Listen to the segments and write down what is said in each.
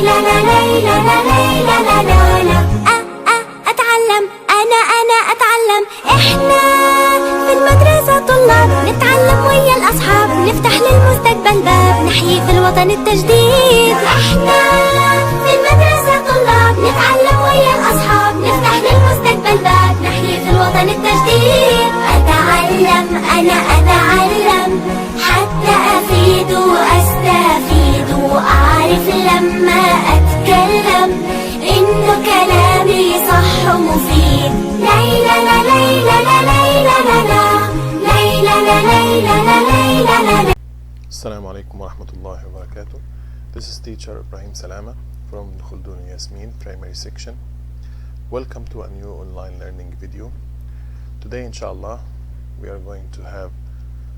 ليلى لا ليلى لا ليلى لا لا لا. أتعلم أنا أتعلم. إحنا في المدرسة طلاب نتعلم ويا الأصحاب، نفتح للمستقبل باب، نحيي في الوطن التجديد. إحنا في المدرسة طلاب نتعلم ويا الأصحاب، نفتح للمستقبل باب، نحيي في الوطن التجديد. أتعلم أنا أتعلم حتى أفيد وأستفيد، وأعرف لما أتكلم إنه كلامي صح ومفيد. ليلى لا ليلى لا ليلى لا لا ليلى لا ليلى لا ليلى لا. Assalamu alaikum wa rahmatullahi wa barakatuh. This is teacher Ibrahim Salama from Khuldun Yasmin primary section. Welcome to a new online learning video. Today inshallah we are going to have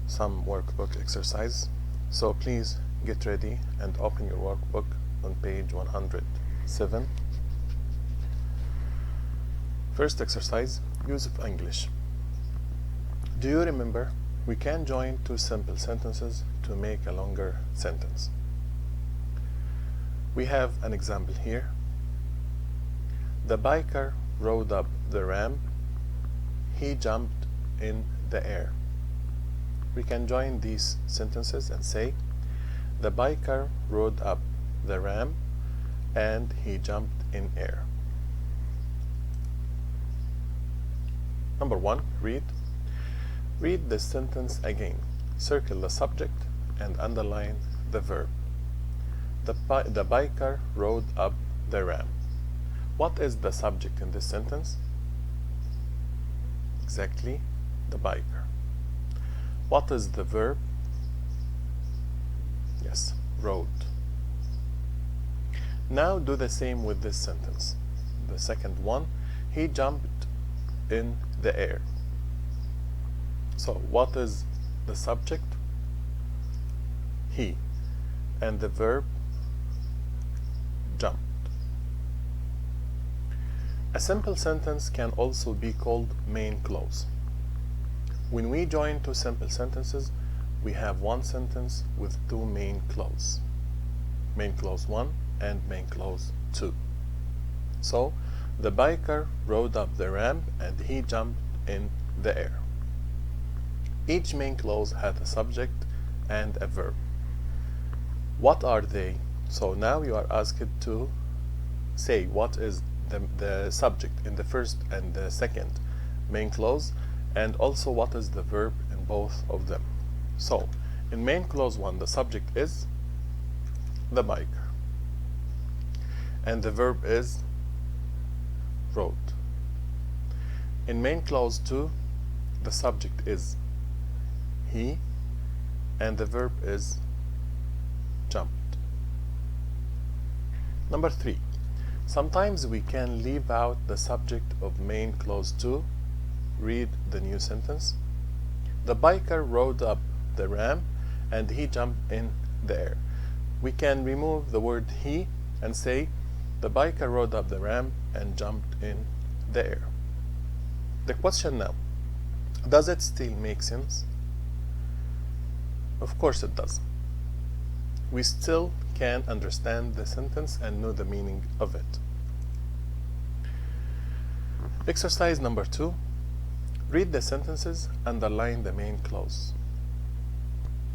some workbook exercise. So please get ready and open your workbook on page 107. First exercise, use of English. Do you remember we can join two simple sentences to make a longer sentence? We have an example here. The biker rode up the ramp. He jumped in the air. We can join these sentences and say, the biker rode up the ramp and he jumped in air. Number one, read. Read the sentence again. Circle the subject and underline the verb. The biker rode up the ramp. What is the subject in this sentence? Exactly, the biker. What is the verb? Yes, rode. Now do the same with this sentence. The second one, he jumped in the air. So what is the subject? He. And the verb? Jumped. A simple sentence can also be called main clause. When we join two simple sentences, we have one sentence with two main clauses. Main clause 1 and main clause 2. So, the biker rode up the ramp and he jumped in the air. Each main clause had a subject and a verb. What are they? So now you are asked to say what is the subject in the first and the second main clause, and also what is the verb in both of them. So in main clause 1, the subject is the biker and the verb is rode. In main clause 2, the subject is he and the verb is jumped. Number 3, sometimes we can leave out the subject of main clause 2. Read the new sentence. The biker rode up the ramp and he jumped in the air. We can remove the word he and say the biker rode up the ramp and jumped in the air. The question now, does it still make sense? Of course it does. We still can understand the sentence and know the meaning of it. Exercise number 2. Read the sentences, underline the main clause.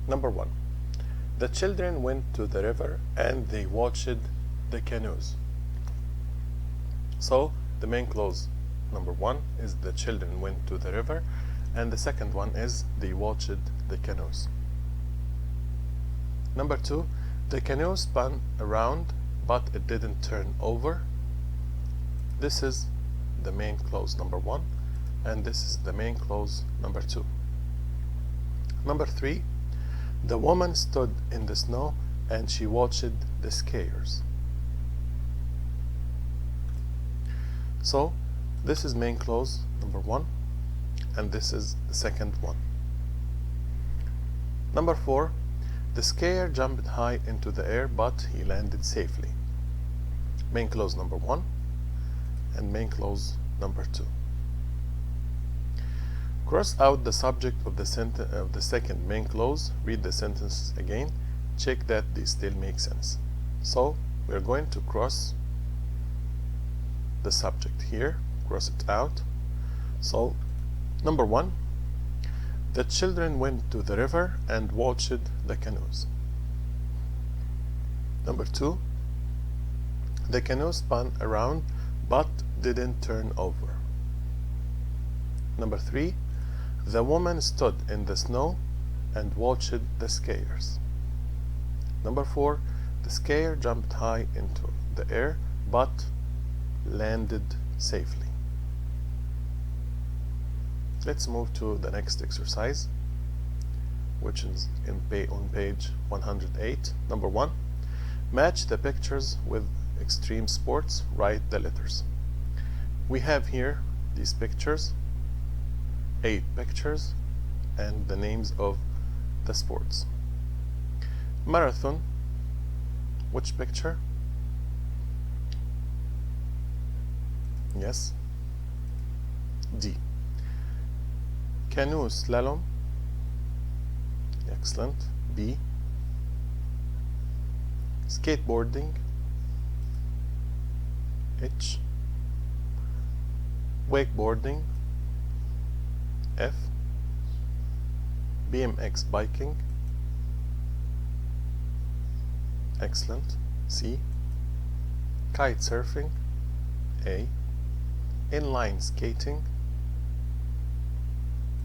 Number 1. The children went to the river and they watched the canoes. So the main clause number 1 is the children went to the river, and the second one is they watched the canoes. Number 2, the canoe spun around but it didn't turn over. This is the main clause number 1 and this is the main clause number 2. Number 3, the woman stood in the snow and she watched the skiers. So this is main clause number 1 and this is the second one. Number 4, the skier jumped high into the air but he landed safely. Main clause number 1 and main clause number 2. Cross out the subject of the second main clause. Read the sentences again. Check that they still make sense. So we're going to cross the subject here, cross it out. So, number 1, the children went to the river and watched the canoes. Number 2, the canoe spun around but didn't turn over. Number 3, the woman stood in the snow and watched the skiers. Number 4, the skier jumped high into the air but landed safely. Let's move to the next exercise, which is on page 108. Number 1, match the pictures with extreme sports, write the letters. We have here these pictures, 8 pictures, and the names of the sports. Marathon, which picture? Yes, D. Canoe slalom, excellent, B. Skateboarding, H. Wakeboarding, F. BMX biking, excellent, C. Kite surfing, A. Inline skating,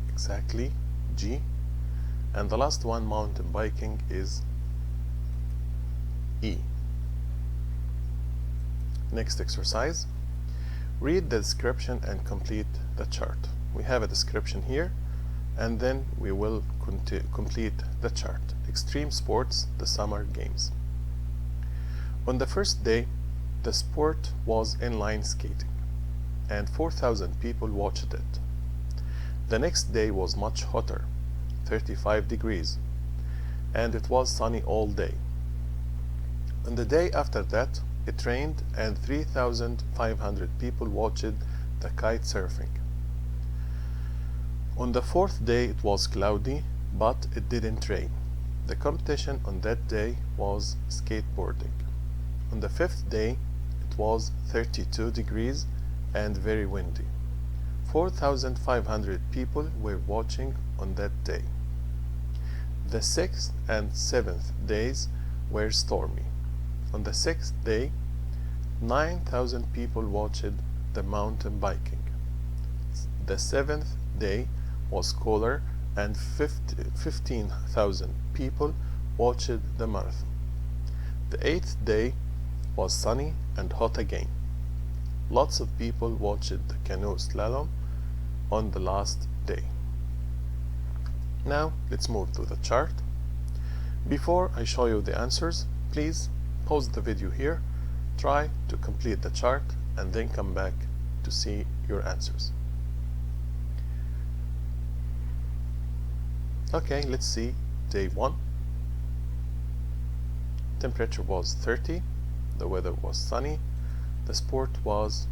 exactly, G. And the last one, mountain biking, is E. Next exercise, read the description and complete the chart. We have a description here, and then we will complete the chart. Extreme sports, the summer games. On the first day, the sport was inline skating, and 4,000 people watched it. The next day was much hotter, 35 degrees, and it was sunny all day. On the day after that, it rained and 3,500 people watched the kite surfing. On the fourth day it was cloudy, but it didn't rain. The competition on that day was skateboarding. On the fifth day it was 32 degrees and very windy. 4,500 people were watching on that day. The sixth and seventh days were stormy. On the sixth day, 9,000 people watched the mountain biking. The seventh day was cooler and 15,000 people watched the marathon. The eighth day was sunny and hot again. Lots of people watched the canoe slalom on the last day. Now let's move to the chart. Before I show you the answers, please pause the video here, try to complete the chart, and then come back to see your answers. Okay, let's see day 1. Temperature was 30, the weather was sunny, the sport was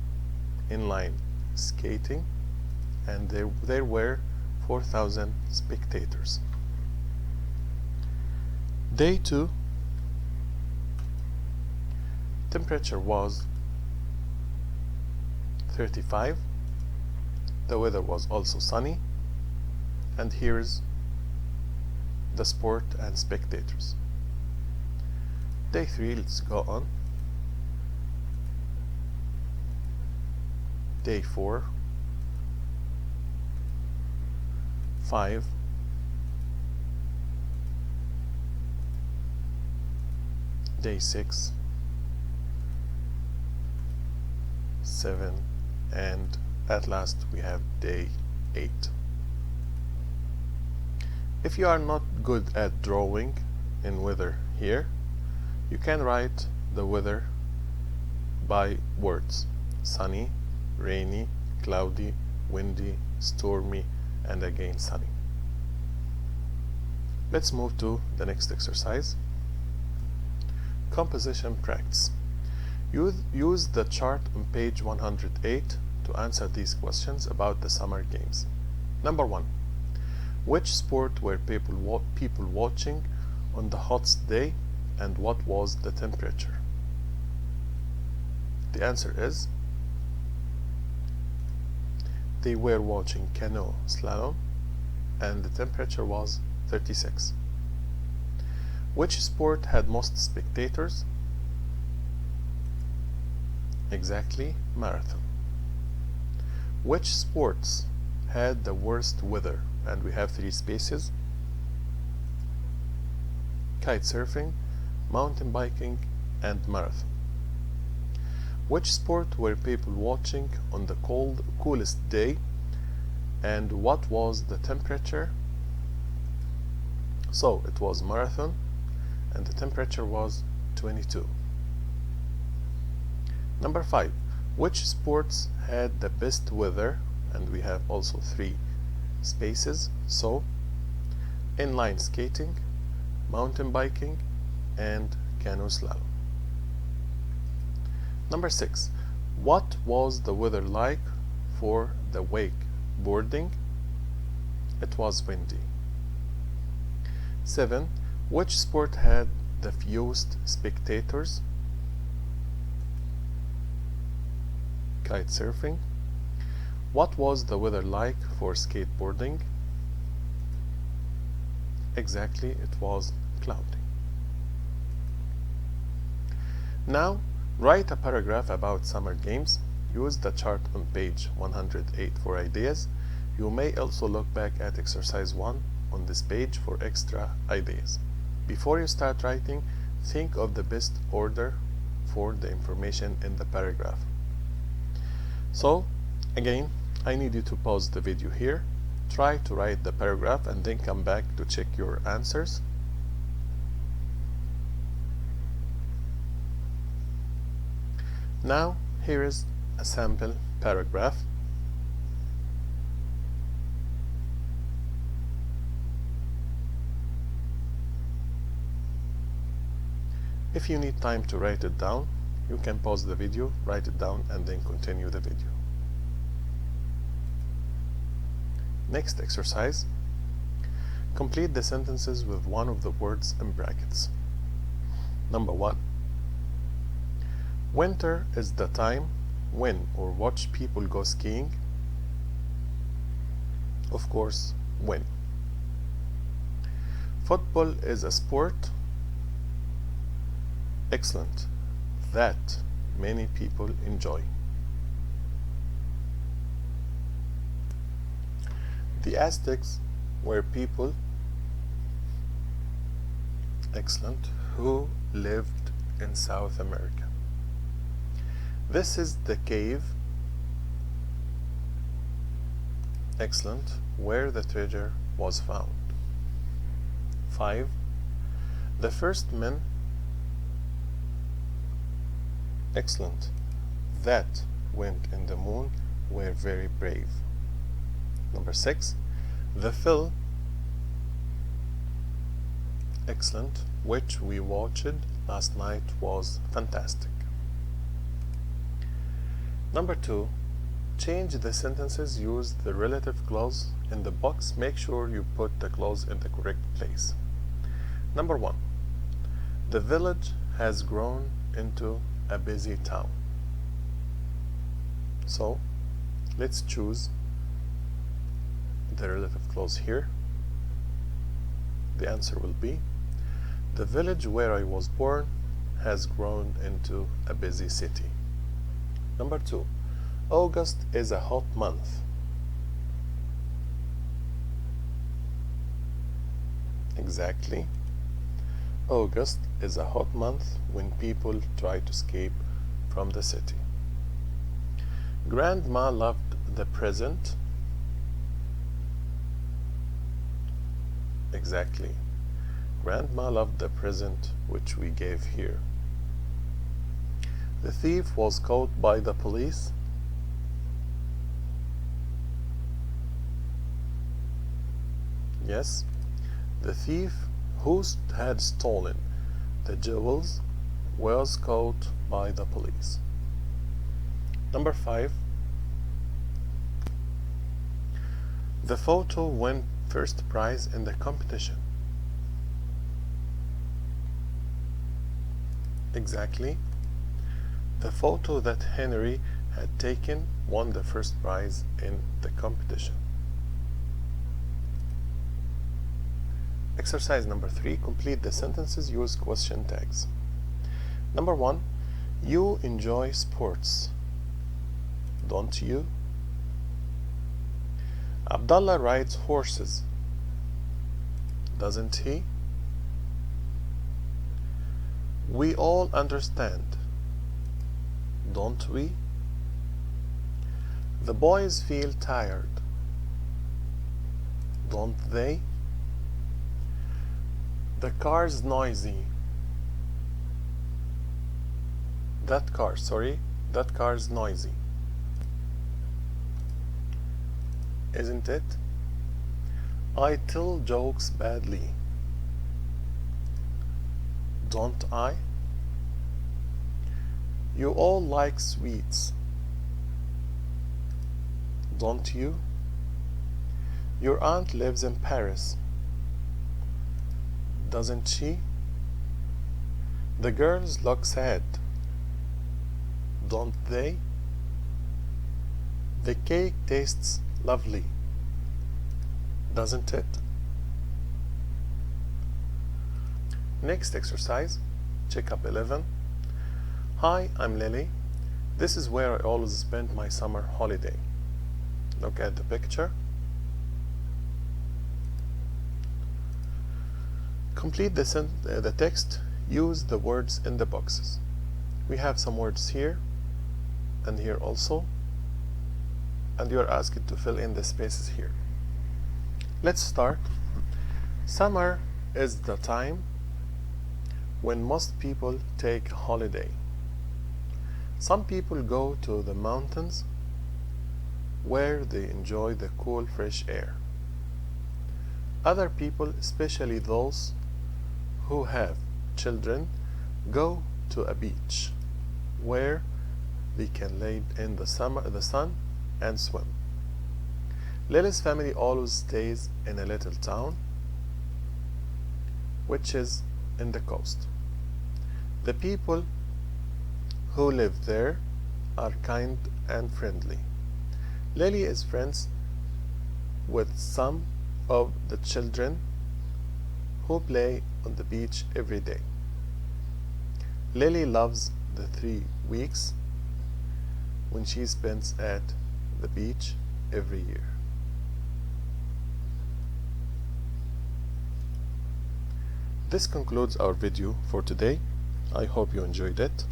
inline skating, and there were 4,000 spectators. Day 2, temperature was 35, the weather was also sunny, and here's the sport and spectators. Day 3, let's go on. Day 4, 5, day 6, 7, and at last we have day 8. If you are not good at drawing in weather here, you can write the weather by words: sunny, rainy, cloudy, windy, stormy, and again sunny. Let's move to the next exercise. Composition practice. Use the chart on page 108 to answer these questions about the summer games. Number 1. Which sport were people watching on the hottest day, and what was the temperature? The answer is they were watching canoe slalom and the temperature was 36. Which sport had most spectators? Exactly, marathon. Which sports had the worst weather? And we have 3 spaces. Kite surfing, mountain biking, and marathon. Which sport were people watching on the coolest day? And what was the temperature? So it was marathon and the temperature was 22. Number 5. Which sports had the best weather? And we have also 3 spaces. So inline skating, mountain biking, and canoe slalom. Number 6. What was the weather like for the wakeboarding? It was windy. 7. Which sport had the fewest spectators? Kite surfing. What was the weather like for skateboarding? Exactly, it was cloudy. Now, write a paragraph about summer games. Use the chart on page 108 for ideas. You may also look back at exercise 1 on this page for extra ideas. Before you start writing, think of the best order for the information in the paragraph. So, again, I need you to pause the video here, try to write the paragraph, and then come back to check your answers. Now, here is a sample paragraph. If you need time to write it down, you can pause the video, write it down, and then continue the video. Next exercise. Complete the sentences with one of the words in brackets. Number 1. Winter is the time when or watch people go skiing. Of course, when. Football is a sport. Excellent. That many people enjoy. The Aztecs were people, excellent, who lived in South America. This is the cave, excellent, where the treasure was found. 5. The first men, excellent, that went in the moon were very brave. Number 6. The film, excellent, which we watched last night was fantastic. Number 2. Change the sentences, use the relative clause in the box. Make sure you put the clause in the correct place. Number 1. The village has grown into a busy town. So let's choose the relative clause here. The answer will be the village where I was born has grown into a busy city. Number 2. August is a hot month. Exactly. August is a hot month when people try to escape from the city. Grandma loved the present. Exactly. Grandma loved the present which we gave here. The thief was caught by the police. Yes, the thief who had stolen the jewels was caught by the police. Number 5. The photo won first prize in the competition. Exactly. The photo that Henry had taken won the first prize in the competition. Exercise number 3. Complete the sentences. Use question tags. Number 1. You enjoy sports, don't you? Abdullah rides horses, doesn't he? We all understand, don't we? The boys feel tired, don't they? The car's noisy. That car's noisy. Isn't it? I tell jokes badly, don't I? You all like sweets, don't you? Your aunt lives in Paris, doesn't she? The girls look sad, don't they? The cake tastes lovely, doesn't it? Next exercise, check-up 11. Hi, I'm Lily. This is where I always spend my summer holiday. Look at the picture. Complete the text. Use the words in the boxes. We have some words here and here also, and you are asked to fill in the spaces here. Let's start. Summer is the time when most people take a holiday. Some people go to the mountains where they enjoy the cool, fresh air. Other people, especially those who have children, go to a beach where they can lay in the sun and swim. Lily's family always stays in a little town which is in the coast. The people who live there are kind and friendly. Lily is friends with some of the children who play on the beach every day. Lily loves the 3 weeks when she spends at the beach every year. This concludes our video for today. I hope you enjoyed it.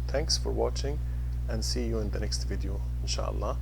Thanks for watching and see you in the next video, inshallah.